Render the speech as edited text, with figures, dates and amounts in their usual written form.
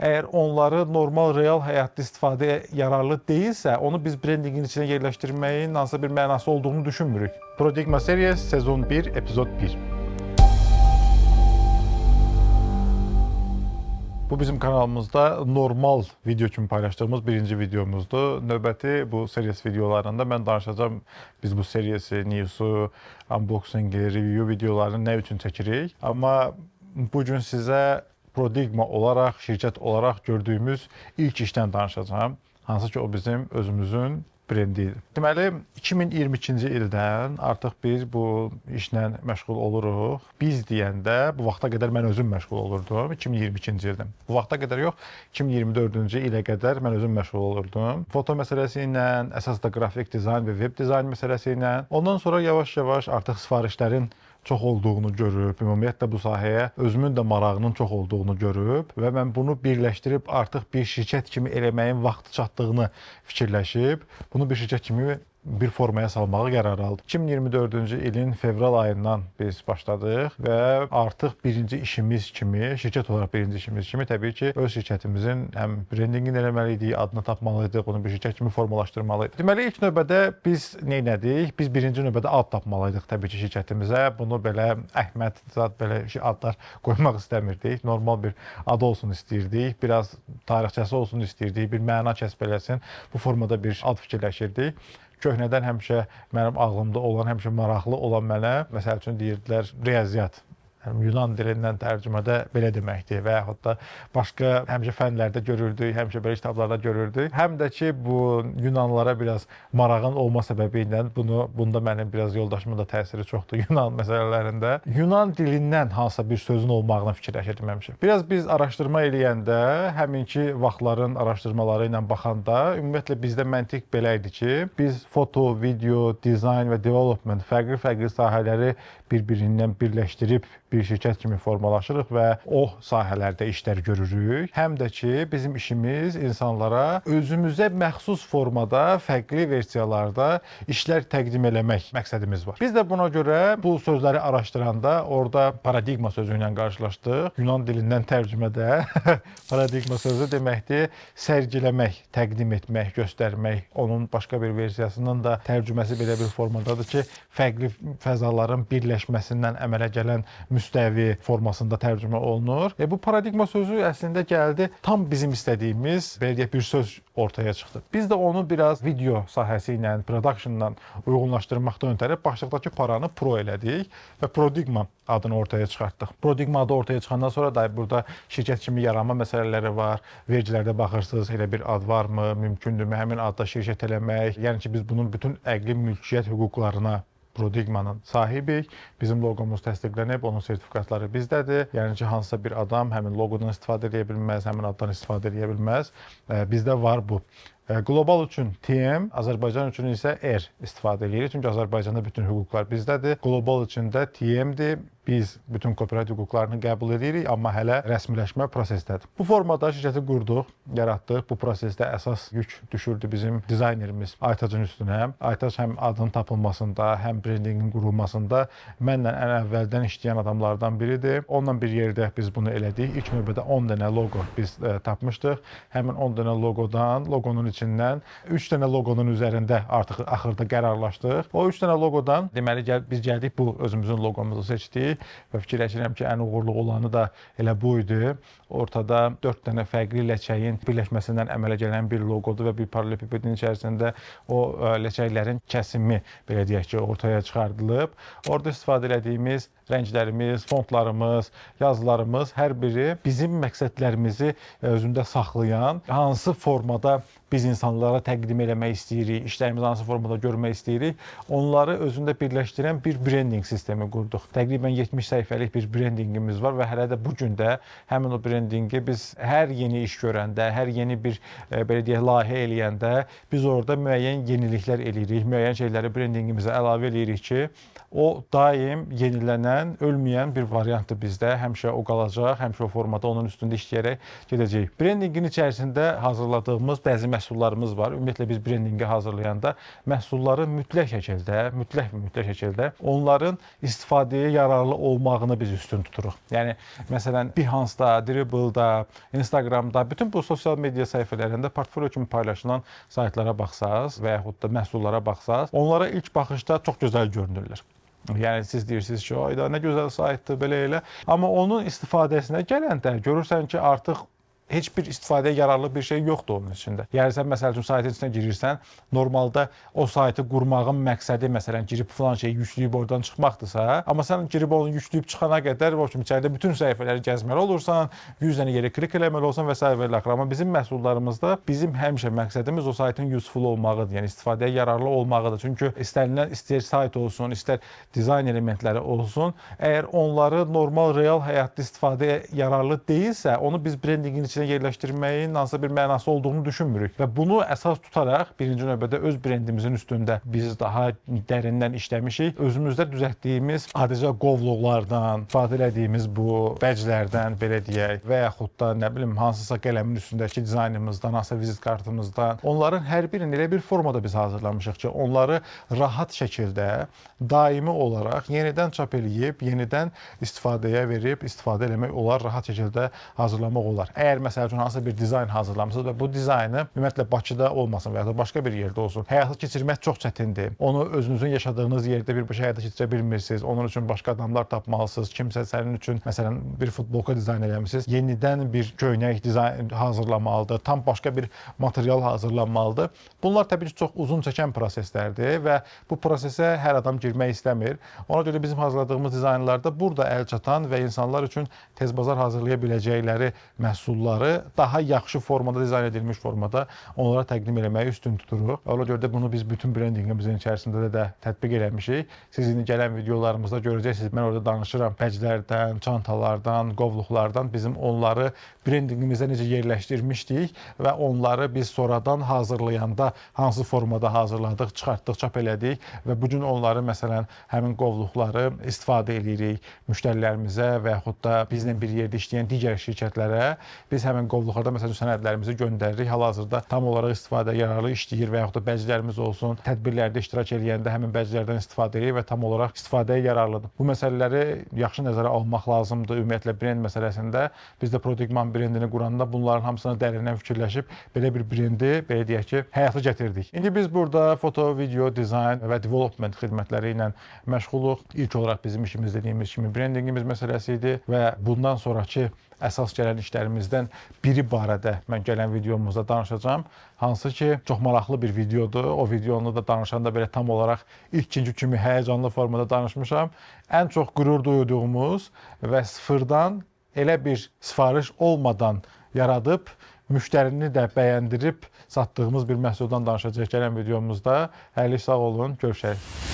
Əgər onları normal, real həyatda istifadəyə yararlı deyilsə, onu biz brendingin içinə yerləşdirməyin hansısa bir mənası olduğunu düşünmürük. Prodigma Series sezon 1, epizod 1. Bu bizim kanalımızda normal video kimi paylaşdığımız birinci videomuzdur. Növbəti bu series videolarında mən danışacağım biz bu seriyesi, news'u, unboxing'i, review videolarını nə üçün çəkirik. Amma bugün sizə Prodigma olaraq, şirkət olaraq gördüyümüz ilk işdən danışacağım. Hansı ki o bizim özümüzün brendidir. Deməli, 2022-ci ildən artıq biz bu işlə məşğul oluruq. Biz deyəndə bu vaxta qədər mən özüm məşğul olurdum, 2022-ci ildən. Bu vaxta qədər yox, 2024-cü ilə qədər mən özüm məşğul olurdum. Foto məsələsi ilə, əsas da qrafik dizayn və web dizayn məsələsi ilə. Ondan sonra yavaş-yavaş artıq sifarişlərin çox olduğunu görüb, ümumiyyətlə bu sahəyə özümün də marağının çox olduğunu görüb və mən bunu birləşdirib artıq bir şirkət kimi eləməyin vaxtı çatdığını fikirləşib, bunu bir şirkət kimi bir formaya salmağı qərar aldım. 2024-cü ilin fevral ayından biz başladıq və artıq birinci işimiz kimi, şirkət olaraq birinci işimiz kimi təbii ki, öz şirkətimizin həm brendingini eləməliydik, adını tapmalıydıq, bunu bir şirkət kimi formalaşdırmalıydıq. Deməli, ilk növbədə biz neynədik? Biz birinci növbədə ad tapmalıydıq təbii ki, şirkətimizə. Bunu belə Əhməd zat belə adlar qoymaq istəmirdik. Normal bir adı olsun istəyirdik, biraz tarixçəsi olsun istəyirdik, bir məna kəsb eləsin. Bu formada bir ad fikirləşirdik. Köhnədən həmişə mənim ağlımda olan, həmişə maraqlı olan mənə, məsəl üçün deyirdilər, riyaziyyat. Yunan dilindən tərcümədə belə deməkdir və yaxud da başqa həmişə fənlərdə görürdük, həmişə belə kitablarda görürdük. Həm də ki, bu Yunanlara biraz marağın olma səbəbi ilə bunda mənim biraz yoldaşımın da təsiri çoxdur Yunan məsələlərində. Yunan dilindən hansısa bir sözün olmağına fikirləşirdim həmişə. Biraz biz araşdırma eləyəndə, həminki vaxtların araşdırmaları ilə baxanda, ümumiyyətlə bizdə məntiq belə idi ki, biz foto, video, dizayn və development fərqli sahələri bir-birindən birləşdirib bir şirkət kimi formalaşırıq və o sahələrdə işlər görürük. Həm də ki, bizim işimiz insanlara özümüzə məxsus formada, fərqli versiyalarda işlər təqdim eləmək məqsədimiz var. Biz də buna görə bu sözləri araşdıranda orada paradigma sözü ilə qarşılaşdıq. Yunan dilindən tərcümədə paradigma sözü deməkdir sərgiləmək, təqdim etmək, göstərmək. Onun başqa bir versiyasının da tərcüməsi belə bir formadadır ki, fərqli fəzaların birləşməsindən əmələ gələn müstəvi formasında tərcümə olunur. Bu paradigma sözü əslində gəldi, tam bizim istədiyimiz, belə deyək, bir söz ortaya çıxdı. Biz də onu biraz video sahəsi ilə, productionla uyğunlaşdırmaqdan ötəri başlıqdakı paranı pro elədik və Prodigma adını ortaya çıxartdıq. Prodigma adı ortaya çıxandan sonra da burada şirkət kimi yaranma məsələləri var. Vergilərdə baxırsınız, elə bir ad varmı, mümkündürmü həmin adda şirkət eləmək? Yəni ki, biz bunun bütün əqli mülkiyyət hüquqlarına Prodigmanın sahibiyik. Bizim loqomuz təsdiqlənib, onun sertifikatları bizdədir. Yəni ki, hansısa bir adam həmin loqodan istifadə edə bilməz, həmin addan istifadə edə bilməz. Bizdə var bu. Qlobal üçün TM, Azərbaycan üçün isə R istifadə edirik. Çünki Azərbaycanda bütün hüquqlar bizdədir. Qlobal üçün də TM-dir. Biz bütün kopyright hüquqlarını qəbul edirik, amma hələ rəsmiləşmə prosesdədir. Bu formada şirkəti qurduq, yaratdıq. Bu prosesdə əsas yük düşürdü bizim dizaynerimiz Aytacın üstünə. Aytac həm adının tapılmasında, həm brendingin qurulmasında mənlə ən əvvəldən işləyən adamlardan biridir. Onunla bir yerdə biz bunu elədik. İlk növbədə 10 dənə loqo biz tapmışdıq. Həmin 10 dənə loqodan, loqonun içindən 3 dənə loqonun üzərində artıq axırda qərarlaşdıq. O 3 dənə loqodan, deməli biz gəldik bu özümüzün loqomuzu seçdik. Və fikirləşirəm ki, ən uğurlu olanı da elə bu idi. Ortada 4 dənə fərqli ləçəyin birləşməsindən əmələ gələn bir loqodur və bir paralelipipedin içərisində o ləçəklərin kəsimi, belə deyək ki, ortaya çıxardılıb. Orada istifadə etdiyimiz rənglərimiz, fontlarımız, yazılarımız hər biri bizim məqsədlərimizi özündə saxlayan, hansı formada biz insanlara təqdim eləmək istəyirik, işlərimizi hansı formada görmək istəyirik, onları özündə birləşdirən bir brending sistemi qurduq. Təqribən 70 səhifəlik bir brendingimiz var və hələ də bu gün də həmin o brendingi biz hər yeni iş görəndə, hər yeni bir belə deyək, layihə eləyəndə biz orada müəyyən yeniliklər eləyirik, müəyyən şeyləri brendingimizə əlavə eləyirik ki, o daim yenilənən, ölməyən bir variantdır bizdə. Həmişə o qalacaq, həmişə o formada onun üstündə işləyərək gedəcəyik. Brendingin içərisində hazırladığımız bəzi məhsullar məhsullarımız var. Ümumiyyətlə biz brendinqi hazırlayanda məhsulların mütləq şəkildə onların istifadəyə yararlı olmağını biz üstün tuturuq. Yəni məsələn Behance-da, Dribbble-da, Instagram-da, bütün bu sosial media səhifələrində portfolio kimi paylaşılan saytlara baxsaz və yaxud da məhsullara baxsaz, onlara ilk baxışda çox gözəl görünürlər. Yəni siz deyirsiniz ki, ayda nə gözəl saytdır, belə elə. Amma onun istifadəsinə gələndə görürsən ki, artıq heç bir istifadəyə yararlı bir şey yoxdur onun içində. Yəni sən məsəl üçün saytın içinə girirsən, normalda o saytı qurmağın məqsədi məsələn girib falan şeyi yükləyib oradan çıxmaqdırsa, amma sən girib onu yükləyib çıxana qədər içəridə bütün səhifələri gəzməli olursan, 100 dənə yerə klik eləməli olsan və s. və l. Amma bizim məhsullarımızda bizim həmişə məqsədimiz o saytın useful olmağıdır, yəni istifadəyə yararlı olmağıdır. Çünki istər sayt olsun, istər dizayn elementləri olsun, əgər onları normal real həyatda istifadəyə yararlı deyilsə, onu biz brendinqin içində yerləşdirməyin hansısa bir mənası olduğunu düşünmürük və bunu əsas tutaraq birinci növbədə öz brendimizin üstündə biz daha dərindən işləmişik. Özümüzdə düzəltdiyimiz adicə qovluqlardan, istifadə etdiyimiz bu bəclərdən belə deyək və yaxud da nə bilim hansısa qələmin üstündəki dizaynımızdan, hansısa vizit kartımızdan onların hər birini elə bir formada biz hazırlamışıq ki, onları rahat şəkildə daimi olaraq yenidən çap eləyib, yenidən istifadəyə verib, istifadə eləmək olar, rahat şəkildə hazırlamaq olar. Əgər məsəl üçün hansısa bir dizayn hazırlamısınız və bu dizaynı ümumiyyətlə Bakıda olmasın və ya da başqa bir yerdə olsun, həyata keçirmək çox çətindir. Onu özünüzün yaşadığınız yerdə birbaşa həyata keçirə bilmirsiniz. Onun üçün başqa adamlar tapmalısınız. Kimsə sənin üçün məsələn bir futbolka dizayn eləmisiniz, yenidən bir köynək dizayn hazırlamalıdır, tam başqa bir material hazırlanmalıdır. Bunlar təbii ki, çox uzun çəkən proseslərdir və bu prosesə hər adam girmək istəmir. Ona görə bizim hazırladığımız dizaynlarda burada əl çatan və insanlar üçün tez bazar hazırlaya biləcəkləri məhsulları daha yaxşı formada, dizayn edilmiş formada onlara təqdim eləməyi üstün tuturuq. Ona görə də bunu biz bütün brendinqimizin içərisində də tətbiq eləmişik. Siz indi gələn videolarımızda görəcəksiniz. Mən orada danışıram bəclərdən, çantalardan, qovluqlardan bizim onları brendinqimizdə necə yerləşdirmişdik və onları biz sonradan hazırlayanda hansı formada hazırladıq, çıxartdıq, çap elədik və bu gün onları məsələn həmin qovluqları istifadə edirik müştərilərimizə və yaxud da bizlə bir yerdə işləyən digər şirkətlərə biz həmin qovluqlarda məsələn sənədlərimizi göndəririk. Hal-hazırda tam olaraq istifadəyə yararlı işləyir və yaxud da bəclərimiz olsun, tədbirlərdə iştirak edəndə həmin bəclərdən istifadə edir və tam olaraq istifadəyə yararlıdır. Bu məsələləri yaxşı nəzərə almaq lazımdır. Ümumiyyətlə brend məsələsində biz də Prodigman brendini quranda bunların hamısına dərindən fikirləşib belə bir brendi, belə deyək ki, həyata gətirdik. İndi biz burada foto, video, dizayn və development xidmətləri ilə məşğuluq. İlk olaraq bizim işimiz dediyimiz kimi brendinqimiz məsələsi idi və bundan sonrakı əsas gələn işlərimizdən biri barədə mən gələn videomuzda danışacağam. Hansı ki, çox maraqlı bir videodur. O videonu da danışanda belə tam olaraq ilkinci kimi həyəcanlı formada danışmışam. Ən çox qürur duyduğumuz və sıfırdan elə bir sifariş olmadan yaradıb, müştərini də bəyəndirib satdığımız bir məhsuldan danışacağıq gələn videomuzda. Hələlik sağ olun, görüşək.